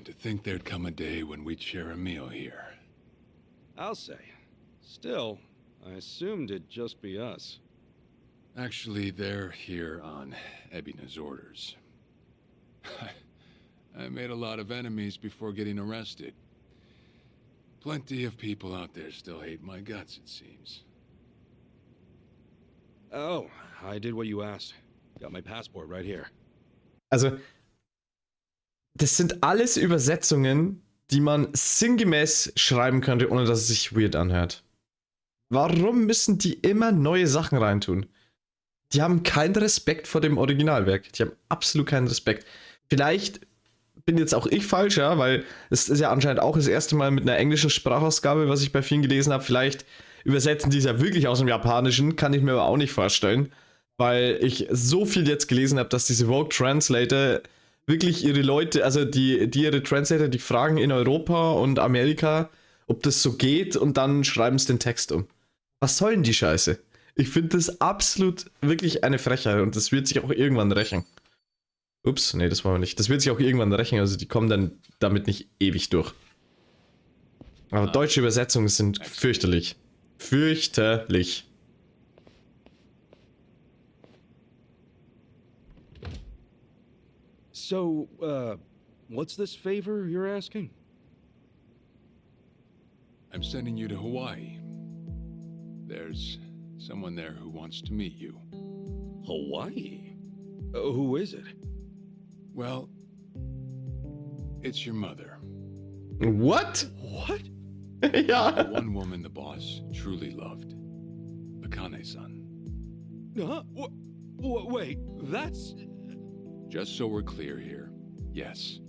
to think there'd come a day when we'd share a meal here. I'll say. Still, I assumed it'd just be us. Actually, they're here on Ebina's orders. I made a lot of enemies before getting arrested. Plenty of people out there still hate my guts, it seems. Oh, I did what you asked. Got my passport right here. Also, das sind alles Übersetzungen, die man sinngemäß schreiben könnte, ohne dass es sich weird anhört. Warum müssen die immer neue Sachen reintun? Die haben keinen Respekt vor dem Originalwerk. Die haben absolut keinen Respekt. Vielleicht bin jetzt auch ich falsch, ja, weil es ist ja anscheinend auch das erste Mal mit einer englischen Sprachausgabe, was ich bei vielen gelesen habe. Vielleicht übersetzen die es ja wirklich aus dem Japanischen, kann ich mir aber auch nicht vorstellen, weil ich so viel jetzt gelesen habe, dass diese Vogue Translator wirklich ihre Leute, also die ihre Translator, die fragen in Europa und Amerika, ob das so geht und dann schreiben sie den Text um. Was soll denn die Scheiße? Ich finde das absolut wirklich eine Frechheit und das wird sich auch irgendwann rächen. Ups, nee, das wollen wir nicht. Das wird sich auch irgendwann rächen, also die kommen dann damit nicht ewig durch. Aber deutsche Übersetzungen sind fürchterlich. Fürchterlich. So, what's this favor you're asking? I'm sending you to Hawaii. There's someone there who wants to meet you. Hawaii? Who is it? Well, it's your mother. What? What? Ja. The one woman the boss truly loved. Akane-san. Huh? Wait, that's... Just so we're clear here, yes,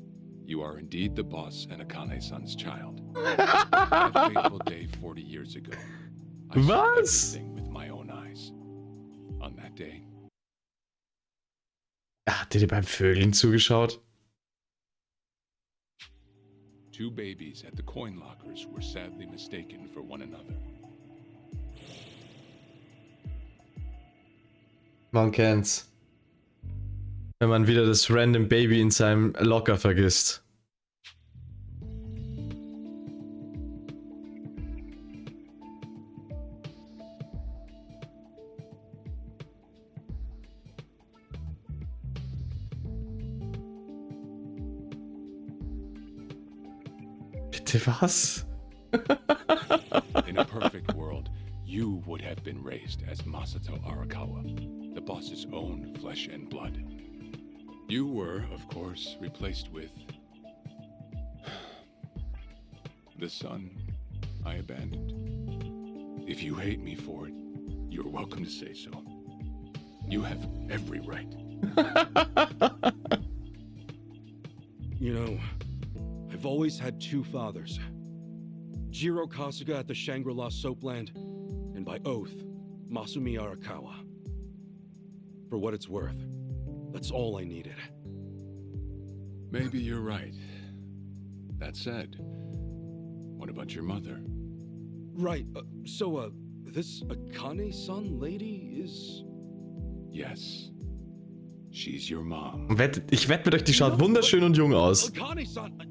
you are indeed the boss and Akane-san's child. That fateful day 40 years ago, I saw Was? everything with my own eyes. On that day, Habt ihr dir beim Vögeln zugeschaut? two babies at the coin lockers were sadly mistaken for one another. Man kennt's. Wenn man wieder das random Baby in seinem Locker vergisst. Bitte was? In a perfect world, you would have been raised as Masato Arakawa, the boss's own flesh and blood. You were, of course, replaced with the son I abandoned. If you hate me for it, you're welcome to say so. You have every right. You know, I've always had two fathers. Jiro Kasuga at the Shangri-La Soapland, and by oath, Masumi Arakawa. For what it's worth, that's all I needed. Maybe you're right. That said, what about your mother? Right, so, this Akane-san lady is... Yes. She's your mom. Ich wette mit euch, die schaut wunderschön und jung aus. Akane-san,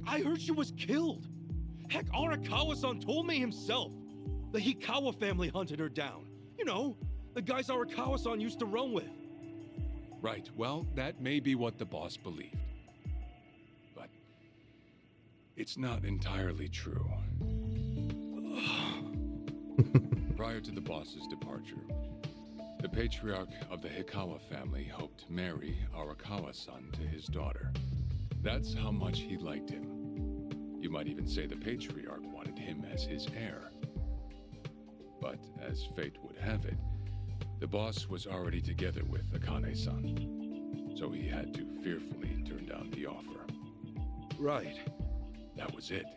I heard she was killed. Heck, Arakawa-san told me himself. The Hikawa family hunted her down. You know, the guys Arakawa-san used to run with. Right, well, that may be what the boss believed. But it's not entirely true. Prior to the boss's departure, the patriarch of the Hikawa family hoped to marry Arakawa-san to his daughter. That's how much he liked him. You might even say the patriarch wanted him as his heir. But as fate would have it, the boss was already together with Akane-san, so he had to fearfully turn down the offer. Right. That was it.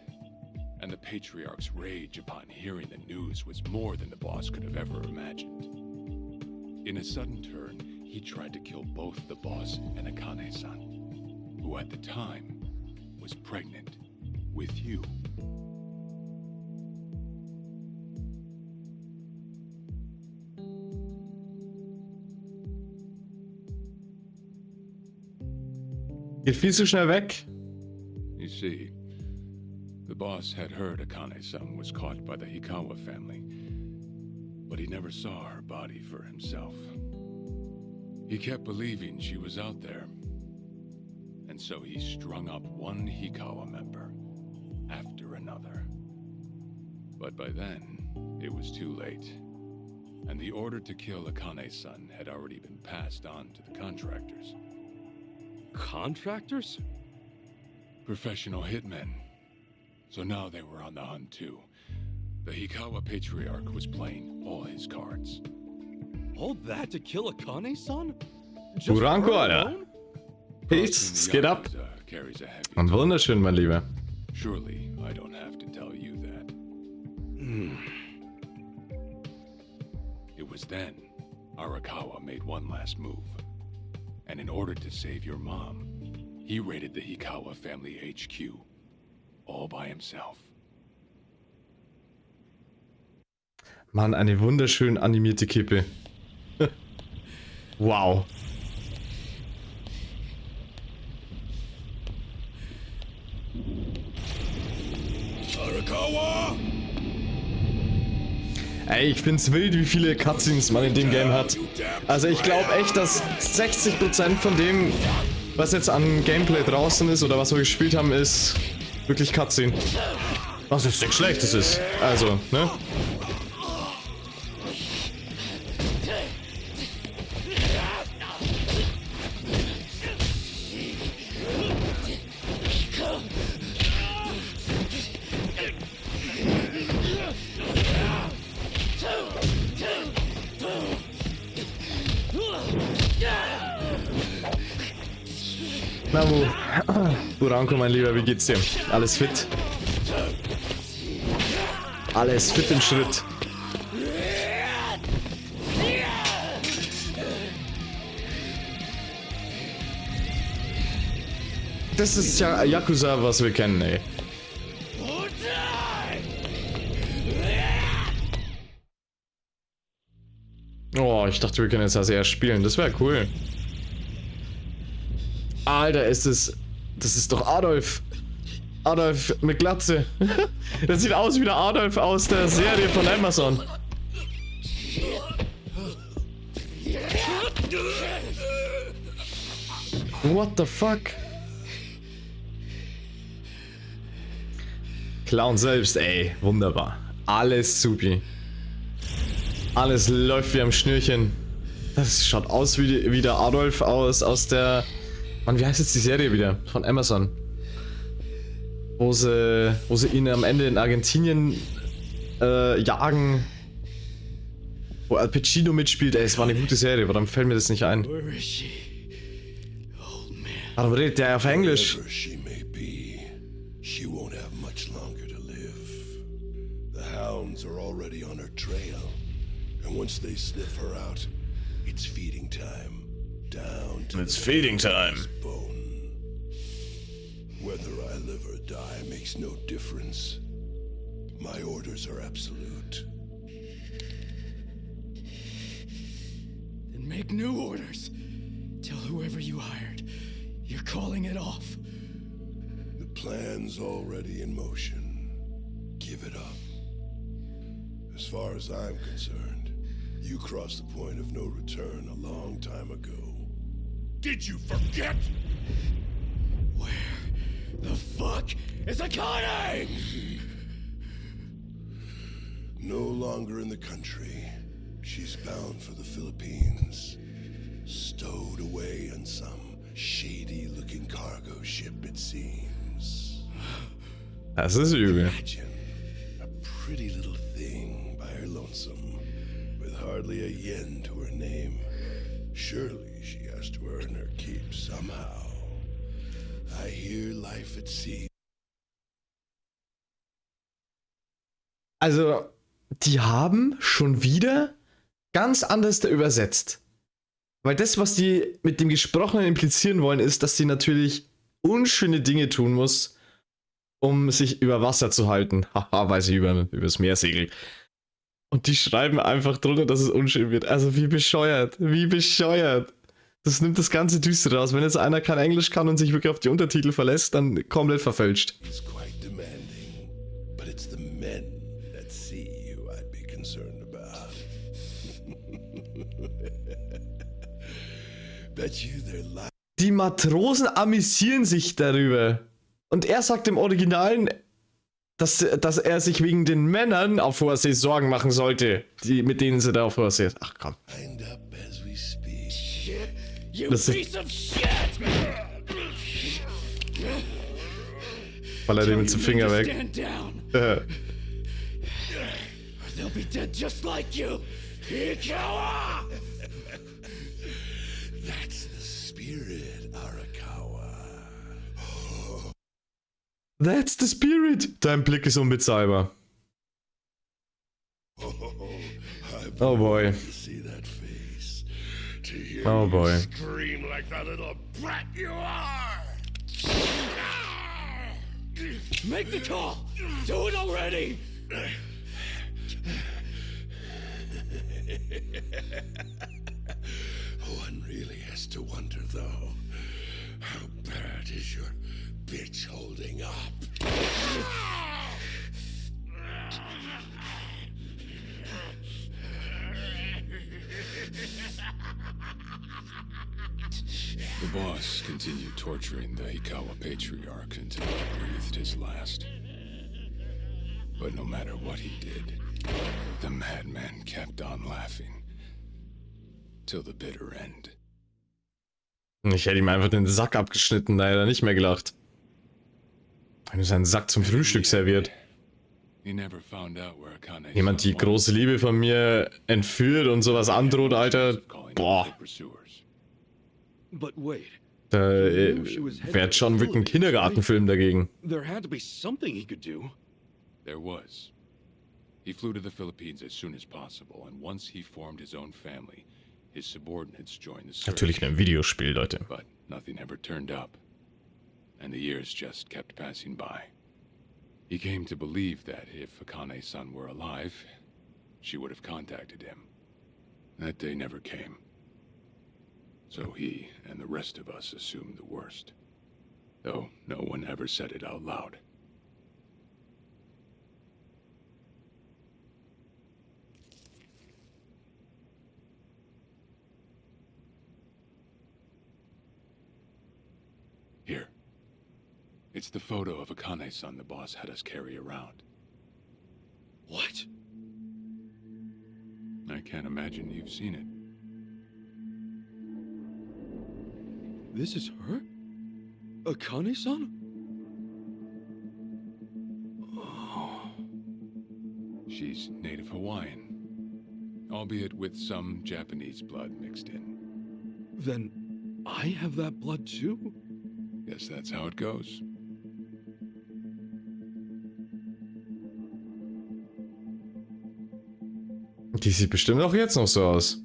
And the patriarch's rage upon hearing the news was more than the boss could have ever imagined. In a sudden turn, he tried to kill both the boss and Akane-san, who at the time was pregnant with you. Geht viel zu schnell weg. You see, the boss had heard Akane-san was caught by the Hikawa family, but he never saw her body for himself. He kept believing she was out there, and so he strung up one Hikawa member after another. But by then, it was too late, and the order to kill Akane-san had already been passed on to the contractors. Contractors? Professional hitmen. So now they were on the hunt too. The Hikawa patriarch was playing all his cards. All that to kill Akane-san? Buranko, Alter. Peace, geht ab. Und wunderschön, mein Lieber. Surely I don't have to tell you that. It was then Arakawa made one last move. And in order to save your mom, he raided the Hikawa family HQ. All by himself. Mann, eine wunderschön animierte Kippe. Wow. Arakawa! Ey, ich find's wild, wie viele Cutscenes man in dem Game hat. Also ich glaube echt, dass 60% von dem, was jetzt an Gameplay draußen ist oder was wir gespielt haben, ist wirklich Cutscene. Was jetzt nichts Schlechtes ist. Also, ne? Na wo? Buranko, mein Lieber, wie geht's dir? Alles fit? Alles fit im Schritt. Das ist ja Yakuza, was wir kennen, ey. Oh, ich dachte, wir können jetzt das eher spielen. Das wäre cool. Alter, das ist doch Adolf. Adolf mit Glatze. Das sieht aus wie der Adolf aus der Serie von Amazon. What the fuck? Clown selbst, ey. Wunderbar. Alles supi. Alles läuft wie am Schnürchen. Das schaut aus wie der Adolf aus der... Mann, wie heißt jetzt die Serie wieder? Von Amazon. Wo sie ihn am Ende in Argentinien jagen. Wo Al Pacino mitspielt. Ey, es war eine gute Serie, warum fällt mir das nicht ein? Warum redet der auf Englisch? Once they sniff her out, it's feeding time. Down to It's feeding time. bone. Whether I live or die makes no difference. My orders are absolute. Then make new orders. Tell whoever you hired, you're calling it off. The plan's already in motion. Give it up. As far as I'm concerned, you crossed the point of no return a long time ago. Did you forget? Where the fuck is Akane? No longer in the country. She's bound for the Philippines. Stowed away on some shady-looking cargo ship, it seems. Das ist übel. Imagine a pretty little thing by her lonesome, with hardly a yen to her name. Surely she has to earn her keep somehow. I hear life at sea. Also, die haben schon wieder ganz anders da übersetzt. Weil das, was die mit dem Gesprochenen implizieren wollen, ist, dass sie natürlich unschöne Dinge tun muss, um sich über Wasser zu halten. Haha, weil sie übers Meer segelt. Und die schreiben einfach drunter, dass es unschön wird. Also wie bescheuert. Wie bescheuert. Das nimmt das ganze Düstere raus. Wenn jetzt einer kein Englisch kann und sich wirklich auf die Untertitel verlässt, dann komplett verfälscht. He's quite demanding, but it's the men that see who I'd be concerned about. Bet you they're lying. Die Matrosen amüsieren sich darüber. Und er sagt im Originalen, dass er sich wegen den Männern auf hoher See Sorgen machen sollte, mit denen sie da auf hoher See ist. Ach komm. Wind up as we speak. Shit, you Das ist- piece of shit! Weil er dem mit dem Finger weg. Stand down, or they'll be dead just like you. Ikawa! That's the spirit, Arakawa. That's the spirit. Dein Blick ist unbezahlbar. I've Oh boy. to see that face. To hear Oh you boy. scream like the little brat you are. Make the call! Do it already! One really has to wonder, though, how bad is your bitch holding up? The boss continued torturing the Hikawa patriarch until he breathed his last. But no matter what he did, the madman kept on laughing. Till the bitter end. Ich hätte ihm einfach den Sack abgeschnitten, da hätte er nicht mehr gelacht. Wenn du seinen Sack zum Frühstück serviert. He never found out where Akane Jemand die große Liebe von mir entführt und sowas androht, Alter. Boah, But wait, da wäre schon wirklich ein Kindergartenfilm dagegen. there had to be something he could do. There was. He flew to the Philippines as soon as possible, and once he formed his own family, his subordinates joined the search. Natürlich in einem Videospiel, Leute. But nothing ever turned up, and the years just kept passing by. He came to believe that if Akane-san were alive, she would have contacted him. That day never came. So he and the rest of us assumed the worst, though no one ever said it out loud. Here. It's the photo of Akane-san the boss had us carry around. What? I can't imagine you've seen it. This is her? Akane-san? Oh. She's native Hawaiian, albeit with some Japanese blood mixed in. Then I have that blood too? Guess that's how it goes. Die sieht bestimmt auch jetzt noch so aus.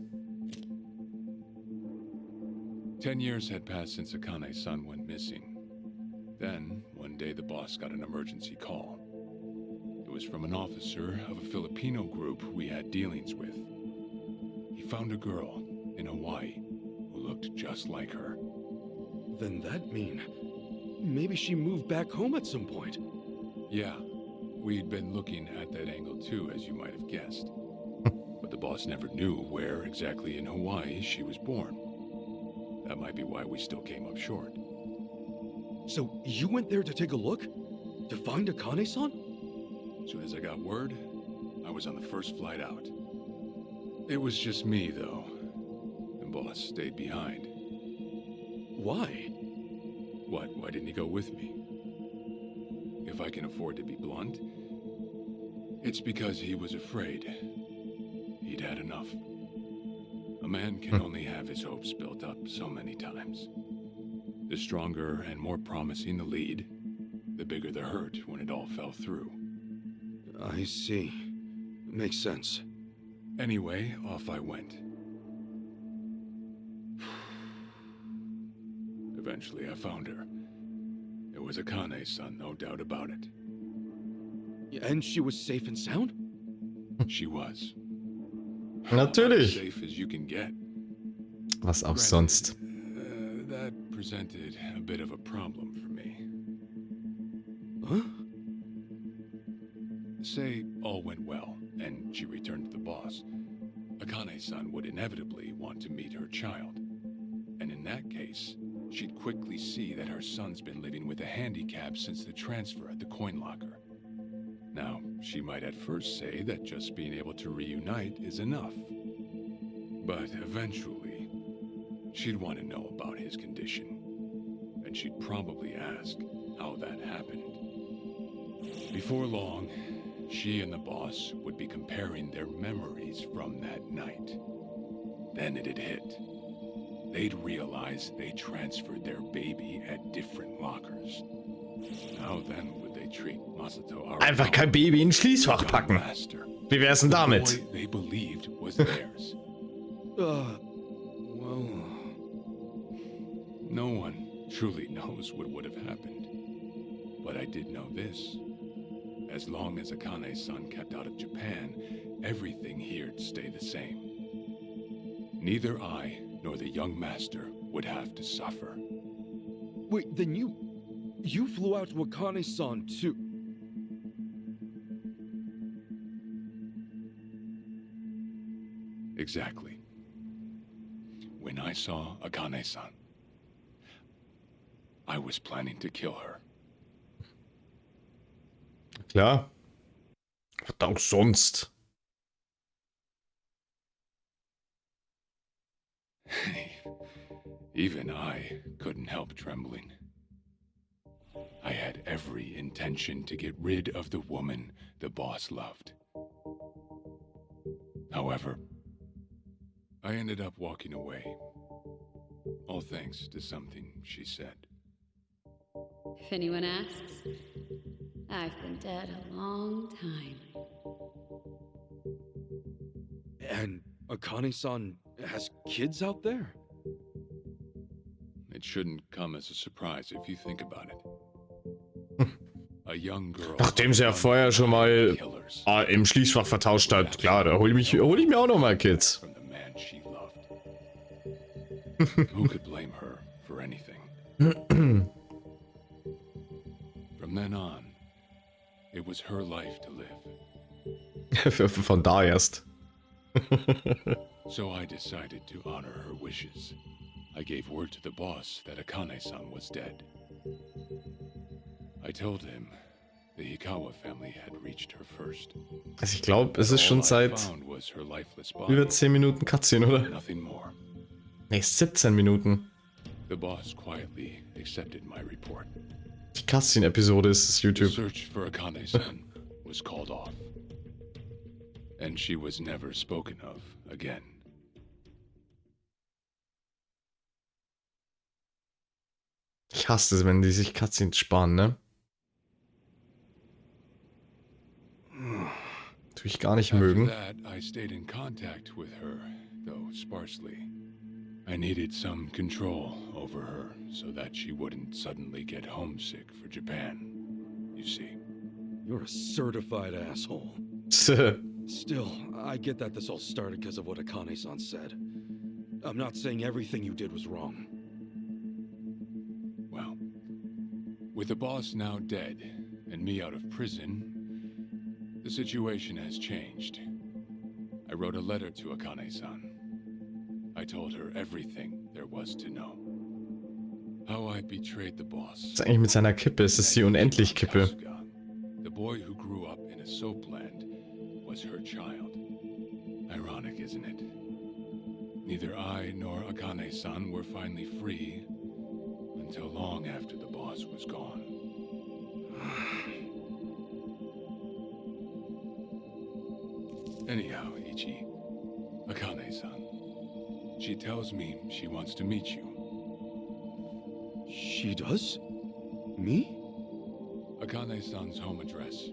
10 years had passed since Akane's son went missing. Then, one day the boss got an emergency call. It was from an officer of a Filipino group we had dealings with. He found a girl in Hawaii who looked just like her. Then that mean maybe she moved back home at some point. Yeah, we'd been looking at that angle too, as you might have guessed. But the boss never knew where exactly in Hawaii she was born. That might be why we still came up short. So you went there to take a look? To find Akane-san? As soon as I got word, I was on the first flight out. It was just me, though. The boss stayed behind. Why? What? Why didn't he go with me? If I can afford to be blunt, it's because he was afraid. He'd had enough. A man can only have his hopes built up so many times. The stronger and more promising the lead, the bigger the hurt when it all fell through. I see. Makes sense. Anyway, off I went. Eventually I found her. It was Akane's son, no doubt about it. And she was safe and sound? She was. Natürlich. Safe as you can get. Was auch sonst. presented a bit of a problem for me. Huh? Say all went well, and she returned to the boss. Akane-san would inevitably want to meet her child. And in that case, she'd quickly see that her son's been living with a handicap since the transfer at the coin locker. Now, she might at first say that just being able to reunite is enough. But eventually, she'd want to know about his condition. And she'd probably ask how that happened. Before long, she and the boss would be comparing their memories from that night. Then it'd hit. They'd realize they transferred their baby at different lockers. How then would they treat Masato Arakawa? Einfach kein Baby in ein Schließfach packen. Wie wär's denn damit? The boy they believed was theirs. Well... No one truly knows what would have happened. But I did know this. As long as Akane-san kept out of Japan, everything here'd stay the same. Neither I nor the young master would have to suffer. Wait, then you flew out to Akane-san too? Exactly. When I saw Akane-san, I was planning to kill her. Klar. Was auch sonst. Even I couldn't help trembling. I had every intention to get rid of the woman the boss loved. However, I ended up walking away. All thanks to something she said. If anyone asks, I've been dead a long time. And Akane-san has kids out there? It shouldn't come as a surprise if you think about it. A young girl. Nachdem sie ja vorher schon mal im Schließfach vertauscht hat, klar, da hol ich mir auch noch mal Kids. From the man she loved. Who could blame her for anything? From then on, it was her life to live. Von da erst. So I decided to honor her wishes. I gave word to the boss that Akane-san was dead. I told him the Hikawa family had reached her first. Also ich glaube, es ist schon seit über 10 Minuten Cutscene, oder? Nothing more. Ne, 17 Minuten. The boss quietly accepted my report. Die Cutscene-Episode ist das The YouTube. search for Akane-san was called off. And she was never spoken of again. Ich hasse es, wenn die sich Cutscenes sparen, ne? Tue ich gar nicht After mögen. that, I stayed in contact with her, though sparsely. I needed some control over her so that she wouldn't suddenly get homesick for Japan. You see. You're a certified asshole. Still, I get that this all started because of what Akane-san said. I'm not saying everything you did was wrong. Well, with the boss now dead and me out of prison, the situation has changed. I wrote a letter to Akane-san. I told her everything there was to know. How I betrayed the boss. Das ist eigentlich mit seiner Kippe, es ist die Unendlich-Kippe. The boy who grew up in a soapland was her child. Ironic, isn't it? Neither I nor Akane-san were finally free until long after the boss was gone. Anyhow, Ichi, Akane-san, she tells me she wants to meet you. She does? Me? Akane-san's home address.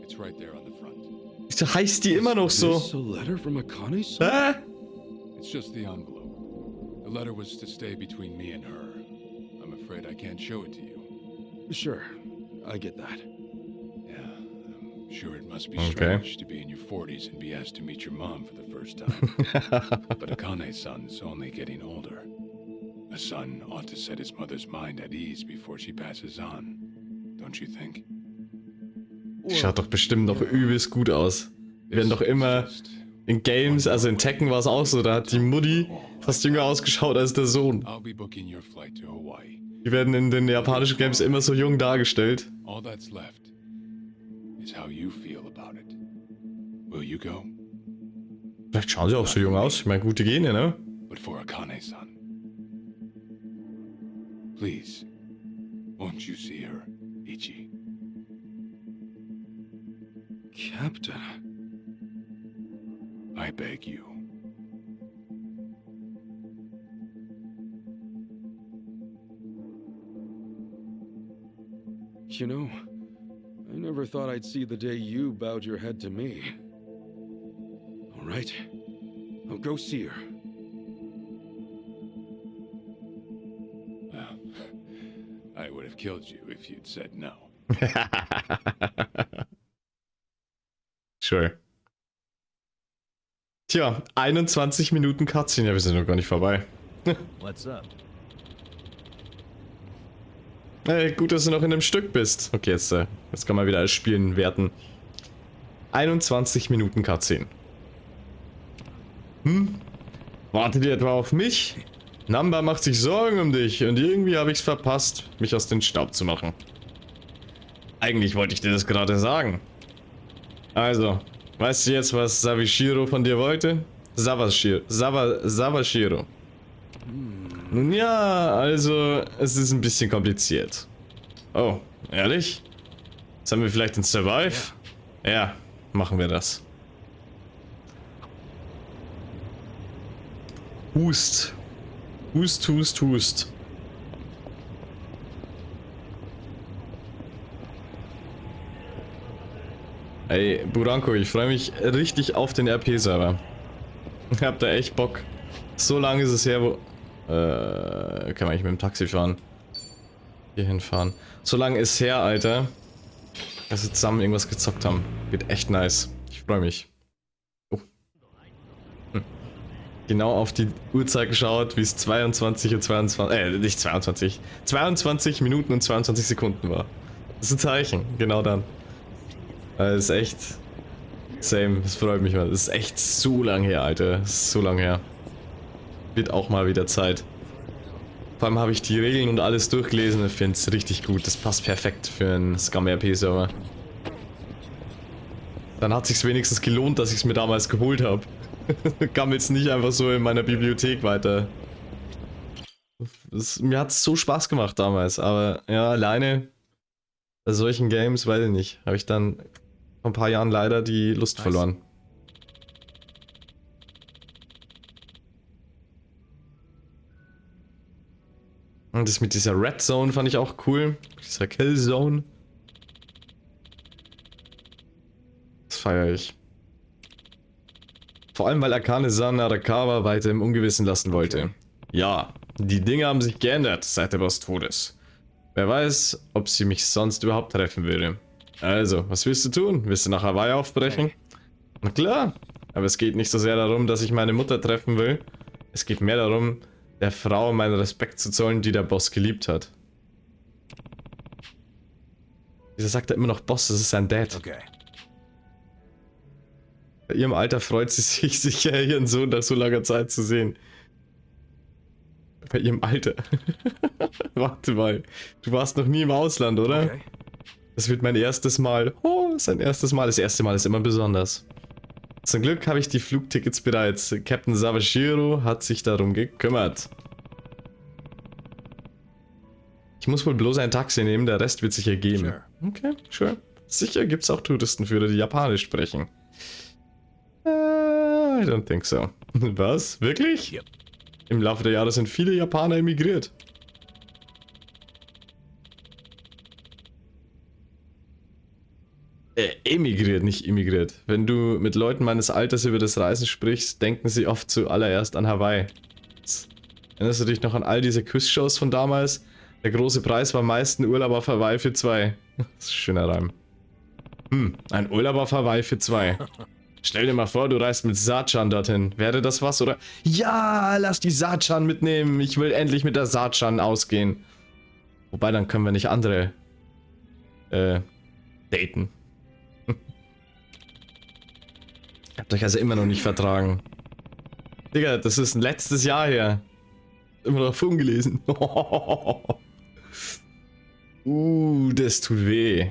It's right there on the front. Wieso heißt die immer noch so? Is this a letter from Akane-san? It's just the envelope. The letter was to stay between me and her. I'm afraid I can't show it to you. Sure, I get that. Yeah, I'm sure it must be Okay. strange to be in your 40s and be asked to meet your mom for the first time. But Akane-san's only getting older. A son ought to set his mother's mind at ease before she passes on, don't you think? Schaut doch bestimmt noch übelst gut aus. Wir werden doch immer in Games, also in Tekken war es auch so, da hat die Mutti fast jünger ausgeschaut als der Sohn. I'll be booking your flight to Hawaii. Die werden in den japanischen Games immer so jung dargestellt. All that's left is how you feel about it. Will you go? Vielleicht schauen sie auch so jung aus. Ich meine, gute Gene, ne? But for Akane-san. Please, won't you see her, Ichi? Captain. I beg you. You know, I never thought I'd see the day you bowed your head to me. All right, I'll go see her. Well, I would have killed you if you'd said no. Sure. Tja, 21 Minuten Cutscene. Ja, wir sind noch gar nicht vorbei. What's up? Hey, gut, dass du noch in einem Stück bist. Okay, jetzt kann man wieder alles Spielen werten. 21 Minuten Cutscene. Wartet ihr etwa auf mich? Namba macht sich Sorgen um dich und irgendwie habe ich's verpasst, mich aus dem Staub zu machen. Eigentlich wollte ich dir das gerade sagen. Also, weißt du jetzt, was Sawashiro von dir wollte? Sawashiro. Nun ja, also, es ist ein bisschen kompliziert. Oh, ehrlich? Sollen wir vielleicht ein Survive? Ja, machen wir das. Hust. Hust, hust, hust. Ey, Buranko, ich freue mich richtig auf den RP-Server. Ich hab da echt Bock. So lange ist es her, wo... kann man eigentlich mit dem Taxi fahren? Hier hinfahren. So lange ist her, Alter, dass wir zusammen irgendwas gezockt haben. Wird echt nice. Ich freue mich. Oh. Genau auf die Uhrzeit geschaut, wie es 22:22... nicht 22. 22 Minuten und 22 Sekunden war. Das ist ein Zeichen. Genau dann. Das ist echt... Same. Das freut mich mal. Das ist echt so lang her, Alter. Das ist so lang her. Wird auch mal wieder Zeit. Vor allem habe ich die Regeln und alles durchgelesen und finde es richtig gut. Das passt perfekt für einen Scum-RP-Server. Dann hat sich's wenigstens gelohnt, dass ich es mir damals geholt habe. Gammelt's nicht einfach so in meiner Bibliothek weiter. Mir hat es so Spaß gemacht damals, aber ja, alleine bei solchen Games, weiß ich nicht, habe ich dann vor ein paar Jahren leider die Lust verloren. Und das mit dieser Red Zone fand ich auch cool. Dieser Kill Zone. Das feiere ich. Vor allem, weil Akane-san Arakawa weiter im Ungewissen lassen wollte. Ja, die Dinge haben sich geändert seit der Boss Todes. Wer weiß, ob sie mich sonst überhaupt treffen würde. Also, was willst du tun? Willst du nach Hawaii aufbrechen? Na klar, aber es geht nicht so sehr darum, dass ich meine Mutter treffen will. Es geht mehr darum, der Frau meinen Respekt zu zollen, die der Boss geliebt hat. Wieso sagt er immer noch Boss? Das ist sein Dad. Okay. Bei ihrem Alter freut sie sich sicher, ihren Sohn nach so langer Zeit zu sehen. Bei ihrem Alter. Warte mal. Du warst noch nie im Ausland, oder? Okay. Das wird mein erstes Mal. Oh, sein erstes Mal. Das erste Mal ist immer besonders. Zum Glück habe ich die Flugtickets bereits. Captain Sawashiro hat sich darum gekümmert. Ich muss wohl bloß ein Taxi nehmen, der Rest wird sich ergeben. Sure. Okay, sure. Sicher gibt es auch Touristenführer, die Japanisch sprechen. I don't think so. Was? Wirklich? Yep. Im Laufe der Jahre sind viele Japaner emigriert. Emigriert, nicht immigriert. Wenn du mit Leuten meines Alters über das Reisen sprichst, denken sie oft zuallererst an Hawaii. Erinnerst du dich noch an all diese Quizshows von damals? Der große Preis war meist ein Urlaub auf Hawaii für 2. Das ist ein schöner Reim. Ein Urlaub auf Hawaii für 2. Stell dir mal vor, du reist mit Sachan dorthin. Wäre das was, oder? Ja, lass die Sachan mitnehmen. Ich will endlich mit der Sachan ausgehen. Wobei, dann können wir nicht andere daten. Habt euch also immer noch nicht vertragen. Digga, das ist ein letztes Jahr her. Immer noch ungelesen. Das tut weh.